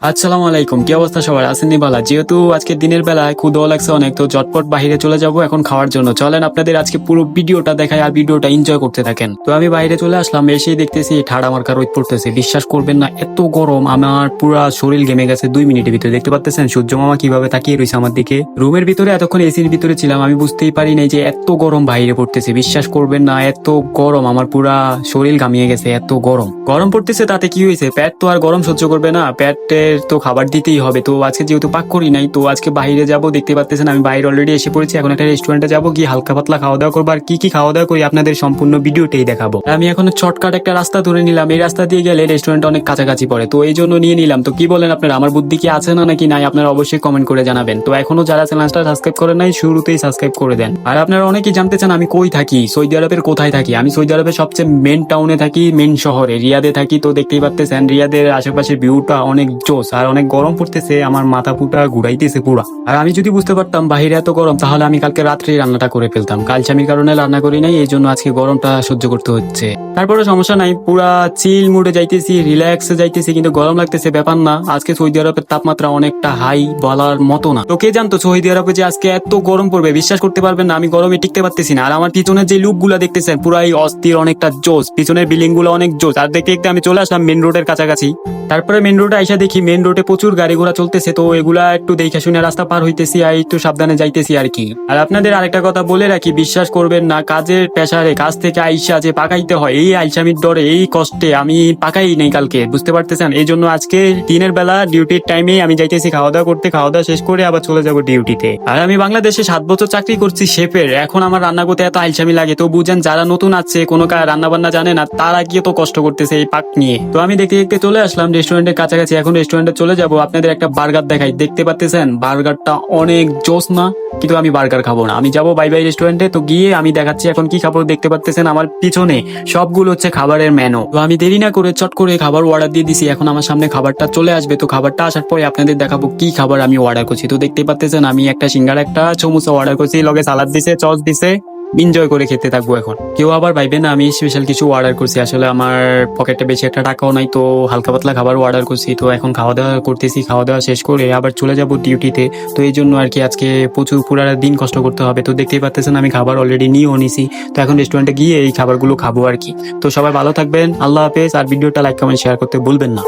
আসসালামু আলাইকুম, কি অবস্থা সবার? আছেন নি ভালো? যেহেতু আজকে দিনের বেলায় ক্ষুধাও লাগছে অনেক, তো ঝটপট বাইরে চলে যাব এখন খাওয়ার জন্য। চলেন আপনাদের আজকে পুরো ভিডিওটা দেখাই আর ভিডিওটা এনজয় করতে থাকেন। তো আমি বাইরে চলে আসলাম, এসেই দেখতেছি ঠাড়া মার্কা রোদ পড়তেছে। বিশ্বাস করবেন না, এত গরম, আমার পুরা শরীর ঘেমে গেছে 2 মিনিটের ভিতরে। দেখতে পাচ্ছেন সূর্য মামা কিভাবে তাকিয়ে রয়েছে আমার দিকে। রুমের ভিতরে এতক্ষণ এসির ভিতরে ছিলাম, আমি বুঝতেই পারি নাই যে এত গরম বাইরে পড়তেছে। বিশ্বাস করবেন না, এত গরম, আমার পুরা শরীর ঘামিয়ে গেছে। এত গরম গরম পড়তেছে, তাতে কি হয়েছে? পেট তো আর গরম সহ্য করবে না, পেটের তো খাবার দিতেই হবে। তো আজকে যেহেতু পাক করি নাই, তো আজকে বাইরে যাব। দেখতে পাচ্ছেন আমি বাইরে অলরেডি এসে পড়েছি। এখন একটা রেস্টুরেন্টে যাবো, গিয়ে হালকা পাতলা খাওয়া দাওয়া করবো। আর কি কি খাওয়া দাওয়া করি আপনাদের সম্পূর্ণ ভিডিওতেই দেখাবো। আমি এখন শর্টকাট একটা রাস্তা ধরে নিলাম, এই রাস্তা দিয়ে গেলে রেস্টুরেন্ট অনেক কাছাকাছি পড়ে, তো এই জন্য নিয়ে নিলাম। তো কি বলেন আপনারা, আমার বুদ্ধি কি আছে না নাকি নাই, আপনারা অবশ্যই কমেন্ট করে জানাবেন। তো এখনো যারা চ্যানেলটা সাবস্ক্রাইব করে নাই, শুরুতেই সাবস্ক্রাইব করে দেন। আর আপনারা অনেকেই জানতে চান আমি কই থাকি, সৌদি আরবের কোথায় থাকি। আমি সৌদি আরবের সবচেয়ে মেন টাউনে থাকি, মেন শহরে রিয়াদে থাকি। তো দেখতেই পাচ্ছেন রিয়াদের আশেপাশের ভিউটা অনেক জোস, আর অনেক গরম পড়তেছে, আমার মাথা পুটা ঘুরাইতেছে পুরা। আর আমি যদি বুঝতে পারতাম বাহিরে এত গরম, তাহলে আমি কালকে রাত্রে রান্নাটা করে ফেলতাম। কাল স্বামীর কারণে রান্না করি নাই, এই জন্য আজকে গরমটা সহ্য করতে হচ্ছে। তারপরে সমস্যা নাই, পুরা চিল মুডে যাইতেছি, রিল্যাক্সে যাইতেছি, কিন্তু গরম লাগতেছে ব্যাপার না। আজকে সৌদি আরবের তাপমাত্রা অনেকটা হাই, বলার মতো না। তো কে জানতো সৌদি আরবে যে আজকে এত গরম পড়বে? বিশ্বাস করতে পারবেন না, আমি গরমে টিকতে পারতেছি না। আর আমার পিছনের যে লুক গুলা দেখতেছেন পুরাই অস্থির, অনেকটা জোস, পিছনের বিল্ডিং গুলো অনেক জোস। আর দেখতে দেখতে আমি চলে আসলাম মেন রোডের কাছাকাছি। তারপরে মেন রোডে আইসা দেখি মেন রোডে প্রচুর গাড়ি ঘোড়া চলতেছে, তো এগুলা একটু দেখে শুনে রাস্তা পার হইতেছি, আর একটু সাবধানে যাইতেছি আর কি। আর আপনাদের আরেকটা কথা বলে রাখি, বিশ্বাস করবেন না, কাজের প্রেসারে কাজ থেকে আইসা যে পাকাইতে হয়, এই আইসামির ডরে, এই কষ্টে আমি পাকাই নেই কালকে, বুঝতে পারতেছেন। এই জন্য আজকে দিনের বেলা ডিউটির টাইমে আমি যাইতেছি খাওয়া দাওয়া করতে, খাওয়া দাওয়া শেষ করে আবার চলে যাবো ডিউটিতে। আর আমি বাংলাদেশে 7 বছর চাকরি করছি শেফের, এখন আমার রান্না করতে এত আইসামি লাগে। তো বুঝেন, যারা নতুন আছে, কোনো রান্না বান্না জানে না, তারা গিয়ে তো কষ্ট করতেছে এই পাক নিয়ে। তো আমি দেখতে দেখতে চলে আসলাম রেস্টুরেন্টের কাছাকাছি, এখন রেস্টুরেন্টে চলে যাব। আপনাদের একটা বার্গার দেখাই, দেখতে পাচ্ছেন বার্গারটা অনেক জোস না? কিন্তু আমি বার্গার খাবো না, আমি যাবো বাই বাই রেস্টুরেন্টে। তো গিয়ে আমি দেখাচ্ছি এখন কি খাবো। দেখতে পাচ্ছেন আমার পিছনে সবগুলো হচ্ছে খাবারের মেনু। তো আমি দেরি না করে চট করে খাবার অর্ডার দিয়ে দিছি, এখন আমার সামনে খাবারটা চলে আসবে। তো খাবারটা আসার পরে আপনাদের দেখাবো কি খাবার আমি অর্ডার করছি। তো দেখতে পাচ্ছেন আমি একটা সিঙ্গারা, একটা সমুচা অর্ডার করছি, লগে সালাদ দিছে, সস দিছে। এনজয় করে খেতে থাকবো এখন। কেউ আবার ভাইবে না আমি স্পেশাল কিছু অর্ডার করছি, আসলে আমার পকেটে বেশি একটা টাকাও নাই, তো হালকা পাতলা খাবারও অর্ডার করছি। তো এখন খাওয়া দাওয়া করতেছি, খাওয়া দাওয়া শেষ করে আবার চলে যাব ডিউটিতে। তো এই জন্য আর কি আজকে প্রচুর পুরা দিন কষ্ট করতে হবে। তো দেখতেই পাচ্ছেন আমি খাবার অলরেডি নিয়েও নিছি, তো এখন রেস্টুরেন্টে গিয়ে এই খাবারগুলো খাবো আর কি। তো সবাই ভালো থাকবেন, আল্লাহ হাফেজ। আর ভিডিওটা লাইক কমেন্ট শেয়ার করতে ভুলবেন না।